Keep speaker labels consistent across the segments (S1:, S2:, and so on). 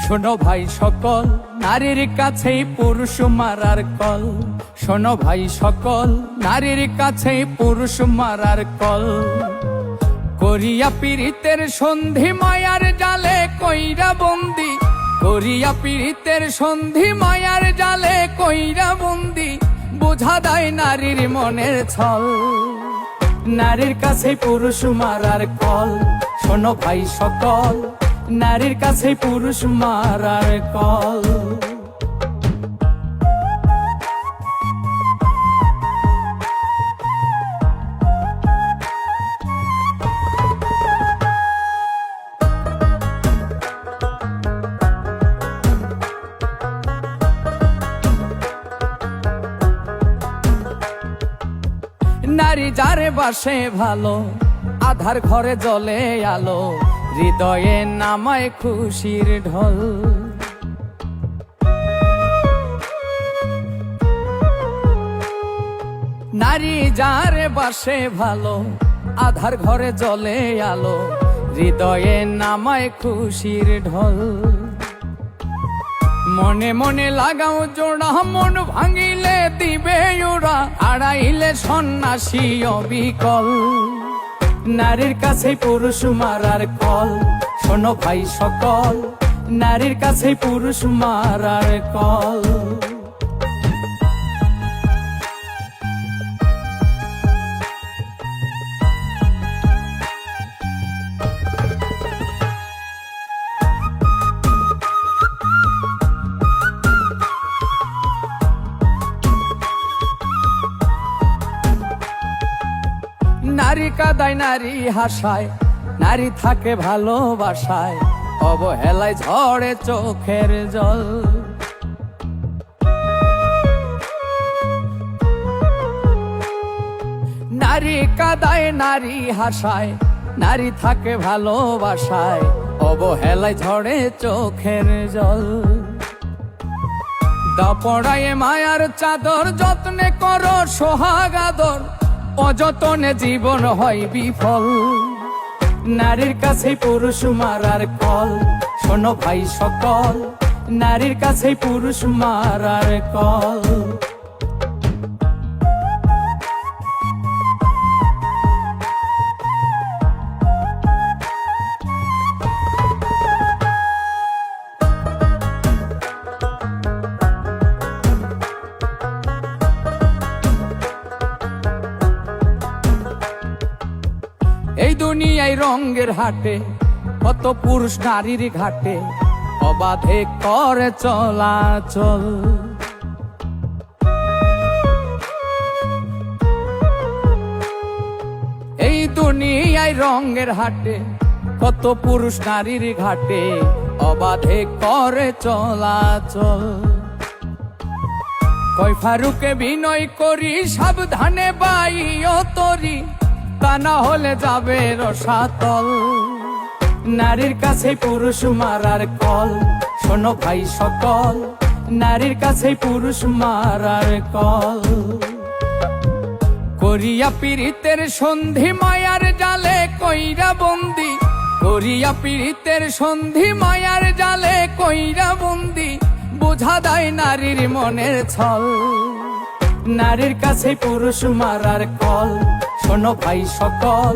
S1: শোনো ভাই সকল নারীর কাছেই পুরুষ মারার কল। শোনো ভাই সকল নারীর কাছেই পুরুষ মারার কল। করিয়া পীড়িতের সন্ধি মায়ার জালে কইরা বন্দি, করিয়া পীড়িতের সন্ধি মায়ার জালে কইরা বন্দি, বোঝা দেয় নারীর মনের ছল। নারীর কাছে পুরুষ মারার কল। শোনো ভাই সকল নারীর কাছে পুরুষ মারার কল। নারী যারে বাসে ভালো, আধার ঘরে জ্বলে আলো, হৃদয়ে নামায় খুশির ঢল। নারী যারে বাসে ভালো, আধার ঘরে জ্বলে আলো, হৃদয়ে নামায় খুশির ঢল। মনে মনে লাগাও জোড়া, মন ভাঙিলে দিবে ওরা, আড়াইলে সন্ন্যাসী অবিকল। নারীর কাছে পুরুষ মারার কল। শোনো ভাই সকল নারীর কাছে পুরুষ মারার কল। নারী কাদায় নারী হাসায়, নারী থাকে ভালোবাসায়, অবহেলায় ঝরে চোখের জল। নারী কাদায় নারী হাসায়, নারী থাকে ভালোবাসায়, অবহেলায় ঝরে চোখের জল। দাপড়ায় মায়ার চাদর, যত্নে করো সোহাগ আদর, অযতনে জীবন হয় বিফল। নারীর কাছে পুরুষ মারার কল। শোনো ভাই সকল নারীর কাছে পুরুষ মারার কল। এই দুনিয়ায় রঙের হাটে, কত পুরুষ নারীর ঘাটে, অবাধে করে চলাচল। এই দুনিয়ায় রঙের হাটে, কত পুরুষ নারীর ঘাটে, অবাধে করে চলাচল। কয় ফারুকে বিনয় করি, সাবধানে বাইও তরি, তা না হলে যাবে রসাতল। নারীর কাছে পুরুষ মারার কল। শোনো ভাই সকল নারীর কাছে পুরুষ মারার কল। করিয়া পীড়িতের সন্ধি মায়ার জালে কইরা বন্দি, করিয়া পীড়িতের সন্ধি মায়ার জালে কইরা বন্দি, বোঝা দেয় নারীর মনের ছল। নারীর কাছে পুরুষ মারার কল। শোনো ভাই সকল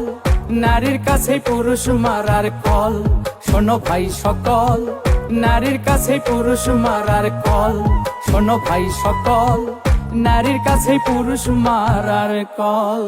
S1: নারীর কাছে পুরুষ মারার কল। শোনো ভাই সকল নারীর কাছে পুরুষ মারার কল। শোনো ভাই সকল নারীর কাছে পুরুষ মারার কল।